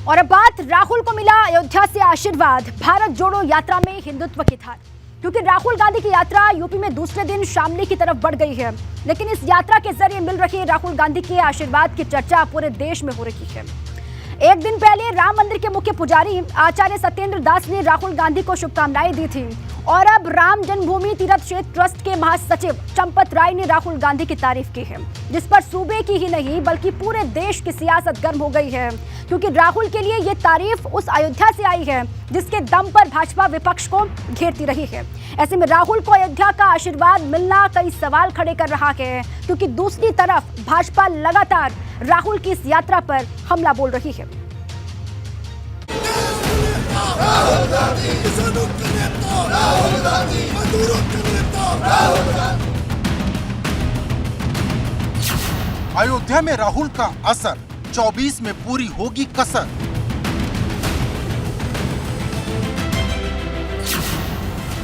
और अब बात राहुल को मिला अयोध्या से आशीर्वाद। भारत जोड़ो यात्रा में हिंदुत्व की धार, क्योंकि राहुल गांधी की यात्रा यूपी में दूसरे दिन शामली की तरफ बढ़ गई है। लेकिन इस यात्रा के जरिए मिल रही राहुल गांधी के आशीर्वाद की चर्चा पूरे देश में हो रही है। एक दिन पहले राम मंदिर के मुख्य पुजारी आचार्य सत्येंद्र दास ने राहुल गांधी को शुभकामनाएं दी थी और अब राम जन्मभूमि तीर्थ क्षेत्र ट्रस्ट के महासचिव चंपत राय ने राहुल गांधी की तारीफ की है, जिस पर सूबे की ही नहीं बल्कि पूरे देश की सियासत गर्म हो गई है, क्योंकि राहुल के लिए ये तारीफ उस अयोध्या से आई है जिसके दम पर भाजपा विपक्ष को घेरती रही है। ऐसे में राहुल को अयोध्या का आशीर्वाद मिलना कई सवाल खड़े कर रहा है, क्योंकि दूसरी तरफ भाजपा लगातार राहुल की इस यात्रा पर हमला बोल रही है। अयोध्या में राहुल का असर 24 में पूरी होगी कसर।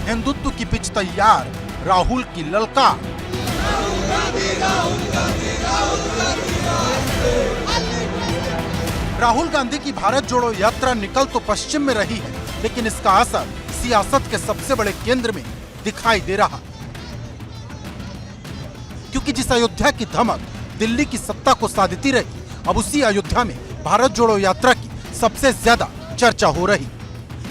हिंदुत्व की पिच तैयार, राहुल की ललकार। राहुल गांधी की भारत जोड़ो यात्रा निकल तो पश्चिम में रही है, लेकिन इसका असर सियासत के सबसे बड़े केंद्र में दिखाई दे रहा, क्योंकि जिस अयोध्या की धमक दिल्ली की सत्ता को साधती रही, अब उसी अयोध्या में भारत जोड़ो यात्रा की सबसे ज्यादा चर्चा हो रही,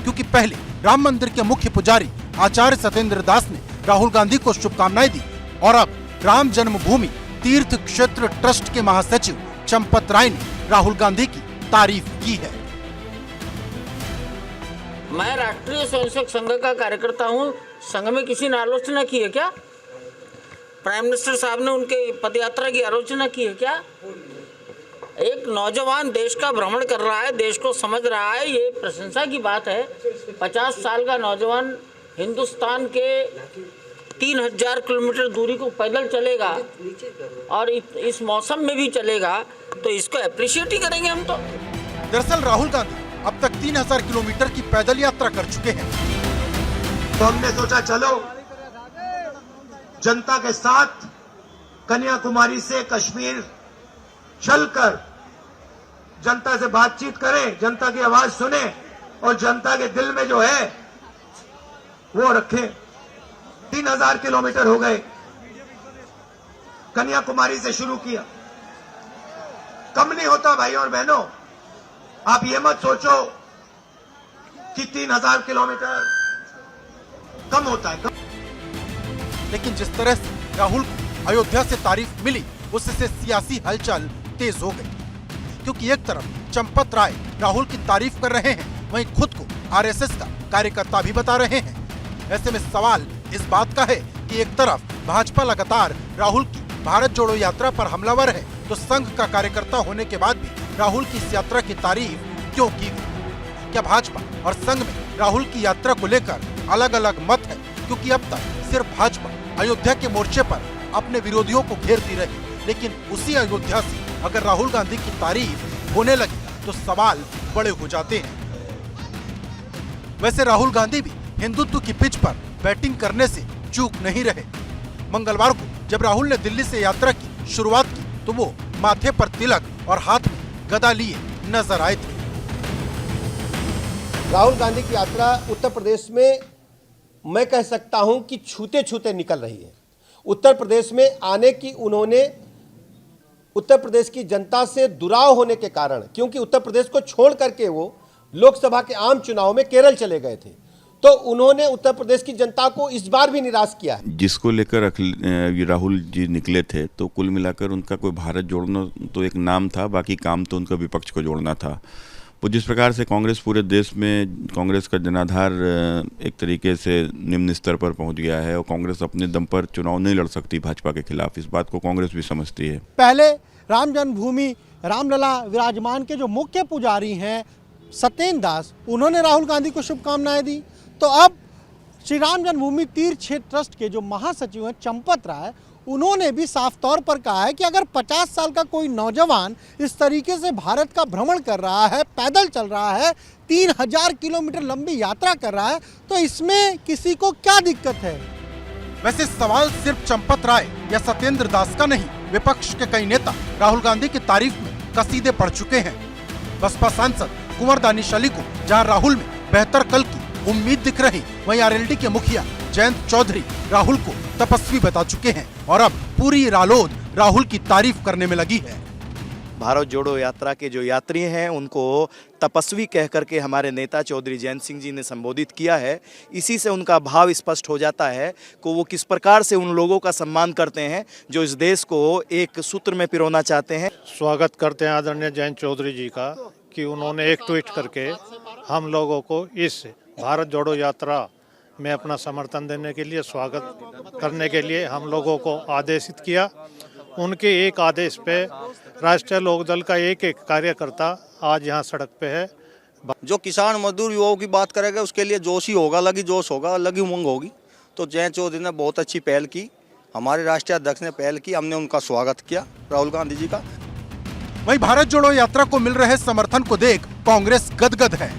क्योंकि पहले राम मंदिर के मुख्य पुजारी आचार्य सत्येंद्र दास ने राहुल गांधी को शुभकामनाएं दी और अब राम जन्मभूमि तीर्थ क्षेत्र ट्रस्ट के महासचिव चंपत राय ने राहुल गांधी की तारीफ की है। मैं राष्ट्रीय स्वयंसेवक संघ का कार्यकर्ता हूं। संघ में किसी ने आलोचना की है क्या? प्राइम मिनिस्टर साहब ने उनके पदयात्रा की आलोचना की है क्या? एक नौजवान देश का भ्रमण कर रहा है, देश को समझ रहा है, ये प्रशंसा की बात है। 50 साल का नौजवान हिंदुस्तान के 3000 किलोमीटर दूरी को पैदल चलेगा और इस मौसम में भी चलेगा, तो इसको अप्रिशिएट ही करेंगे हम तो। दरअसल राहुल गांधी अब तक 3000 किलोमीटर की पैदल यात्रा कर चुके हैं। तो हमने सोचा चलो जनता के साथ कन्याकुमारी से कश्मीर चलकर जनता से बातचीत करें, जनता की आवाज सुने और जनता के दिल में जो है वो रखें। 3000 किलोमीटर हो गए, कन्याकुमारी से शुरू किया। कम नहीं होता भाइयों और बहनों, आप ये मत सोचो कि 3000 किलोमीटर कम होता है। लेकिन जिस तरह से राहुल को अयोध्या से तारीफ मिली, उससे सियासी हलचल तेज हो गई, क्योंकि एक तरफ चंपत राय राहुल की तारीफ कर रहे हैं, वहीं खुद को आरएसएस का कार्यकर्ता भी बता रहे हैं। ऐसे में सवाल इस बात का है कि एक तरफ भाजपा लगातार राहुल की भारत जोड़ो यात्रा पर हमलावर है, तो संघ का कार्यकर्ता होने के बाद भी राहुल की इस यात्रा की तारीफ क्यों की गई? क्या भाजपा और संघ में राहुल की यात्रा को लेकर अलग अलग मत है? क्योंकि अब तक सिर्फ भाजपा अयोध्या के मोर्चे पर अपने विरोधियों को घेरती रही, लेकिन उसी अयोध्या से अगर राहुल गांधी की तारीफ होने लगी तो सवाल बड़े हो जाते हैं। वैसे राहुल गांधी भी हिंदुत्व की पिच पर बैटिंग करने से चूक नहीं रहे। मंगलवार को जब राहुल ने दिल्ली से यात्रा की शुरुआत की, तो वो माथे पर तिलक और हाथ में गदा लिए नजर आए थे। राहुल गांधी की यात्रा उत्तर प्रदेश में मैं कह सकता हूं कि छूते छूते निकल रही है। उत्तर प्रदेश में आने की उन्होंने उत्तर प्रदेश की जनता से दुराव होने के कारण, क्योंकि उत्तर प्रदेश को छोड़ करके वो लोकसभा के आम चुनाव में केरल चले गए थे, तो उन्होंने उत्तर प्रदेश की जनता को इस बार भी निराश किया है। जिसको लेकर राहुल जी निकले थे, तो कुल मिलाकर उनका कोई भारत जोड़ना तो एक नाम था, बाकी काम तो उनका विपक्ष को जोड़ना था। वो जिस प्रकार से कांग्रेस पूरे देश में, कांग्रेस का जनाधार एक तरीके से निम्न स्तर पर पहुंच गया है और कांग्रेस अपने दम पर चुनाव नहीं लड़ सकती भाजपा के खिलाफ, इस बात को कांग्रेस भी समझती है। पहले राम जन्मभूमि रामलला विराजमान के जो मुख्य पुजारी हैं सत्येंद्र दास, उन्होंने राहुल गांधी को शुभकामनाएं दी, तो अब श्री राम जन्मभूमि तीर्थ क्षेत्र ट्रस्ट के जो महासचिव हैं चंपत राय, उन्होंने भी साफ तौर पर कहा है कि अगर 50 साल का कोई नौजवान इस तरीके से भारत का भ्रमण कर रहा है, पैदल चल रहा है, 3000 किलोमीटर लंबी यात्रा कर रहा है, तो इसमें किसी को क्या दिक्कत है? वैसे सवाल सिर्फ चंपत राय या सत्येंद्र दास का नहीं, विपक्ष के कई नेता राहुल गांधी की तारीफ में कसीदे पढ़ चुके हैं। बसपा सांसद कुंवर दानिश अली को जहां राहुल में बेहतर कल की उम्मीद दिख रही, वहीं आरएलडी के मुखिया जयंत चौधरी राहुल को तपस्वी बता चुके हैं और अब पूरी रालोद राहुल की तारीफ करने में लगी है। भारत जोड़ो यात्रा के जो यात्री हैं उनको तपस्वी कह करके हमारे नेता चौधरी जयंत सिंह जी ने संबोधित किया है। इसी से उनका भाव स्पष्ट हो जाता है कि वो किस प्रकार से उन लोगों का सम्मान करते हैं जो इस देश को एक सूत्र में पिरोना चाहते हैं। स्वागत करते हैं आदरणीय जयंत चौधरी जी का कि उन्होंने एक ट्वीट करके हम लोगों को इस भारत जोड़ो यात्रा में अपना समर्थन देने के लिए, स्वागत करने के लिए हम लोगों को आदेशित किया। उनके एक आदेश पे राष्ट्रीय लोकदल का एक एक कार्यकर्ता आज यहाँ सड़क पे है। जो किसान मजदूर युवाओं की बात करेगा उसके लिए जोश ही होगा, अलग ही जोश होगा, अलग ही उमंग होगी। तो जयंत चौधरी ने बहुत अच्छी पहल की, हमारे राष्ट्रीय अध्यक्ष ने पहल की, हमने उनका स्वागत किया राहुल गांधी जी का। वहीं भारत जोड़ो यात्रा को मिल रहे समर्थन को देख कांग्रेस गदगद है।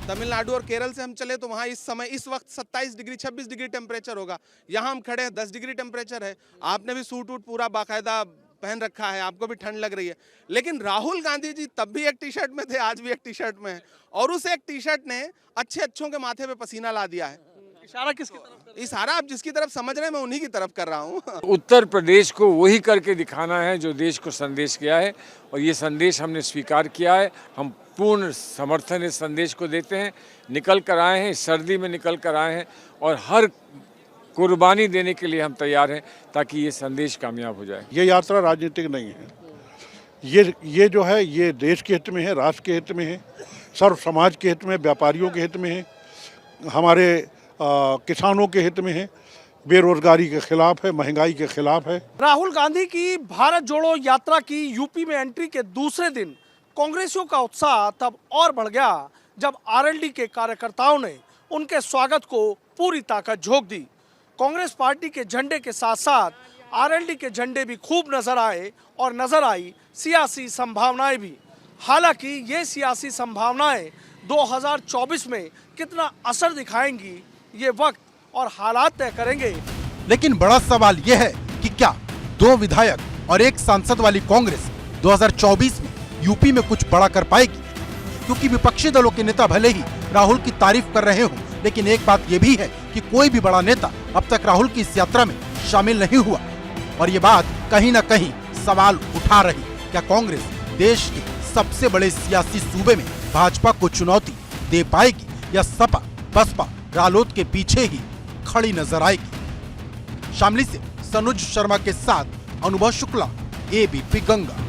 तमिलनाडु और केरल से हम चले तो वहाँ इस वक्त 27 डिग्री 26 डिग्री टेम्परेचर होगा। यहाँ हम खड़े हैं 10 डिग्री टेम्परेचर है। आपने भी सूट वूट पूरा बाकायदा पहन रखा है, आपको भी ठंड लग रही है। लेकिन राहुल गांधी जी तब भी एक टी शर्ट में थे, आज भी एक टी शर्ट में है और उस एक टी शर्ट ने अच्छों के माथे पे पसीना ला दिया है। इशारा किसकी तरफ? इशारा आप जिसकी तरफ समझ रहे हैं मैं उन्हीं की तरफ कर रहा हूँ। उत्तर प्रदेश को वही करके दिखाना है जो देश को संदेश किया है और ये संदेश हमने स्वीकार किया है। हम पूर्ण समर्थन इस संदेश को देते हैं। निकल कर आए हैं, सर्दी में निकल कर आए हैं और हर कुर्बानी देने के लिए हम तैयार हैं ताकि ये संदेश कामयाब हो जाए। ये यात्रा राजनीतिक नहीं है, ये जो है ये देश के हित में है, राष्ट्र के हित में है, सर्व समाज के हित में, व्यापारियों के हित में है, हमारे किसानों के हित में है, बेरोजगारी के खिलाफ है, महंगाई के खिलाफ है। राहुल गांधी की भारत जोड़ो यात्रा की यूपी में एंट्री के दूसरे दिन कांग्रेसियों का उत्साह तब और बढ़ गया जब आरएलडी के कार्यकर्ताओं ने उनके स्वागत को पूरी ताकत झोंक दी। कांग्रेस पार्टी के झंडे के साथ साथ आरएलडी के झंडे भी खूब नजर आए और नजर आई सियासी संभावनाएं भी। हालांकि ये सियासी संभावनाएं 2024 में कितना असर दिखाएंगी ये वक्त और हालात तय करेंगे। लेकिन बड़ा सवाल यह है कि क्या 2 विधायक और 1 सांसद वाली कांग्रेस 2024 में यूपी में कुछ बड़ा कर पाएगी? क्योंकि विपक्षी दलों के नेता भले ही राहुल की तारीफ कर रहे हों, लेकिन एक बात यह भी है कि कोई भी बड़ा नेता अब तक राहुल की इस यात्रा में शामिल नहीं हुआ और ये बात कहीं न कहीं सवाल उठा रही। क्या कांग्रेस देश के सबसे बड़े सियासी सूबे में भाजपा को चुनौती दे पाएगी या सपा बसपा रालोद के पीछे ही खड़ी नजर आएगी? शामली से सनुज शर्मा के साथ अनुभव शुक्ला, एबीपी गंगा।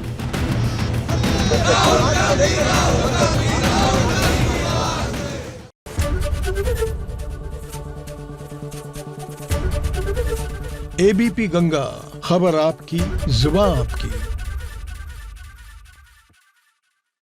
एबीपी गंगा, खबर आपकी, जुबान आपकी।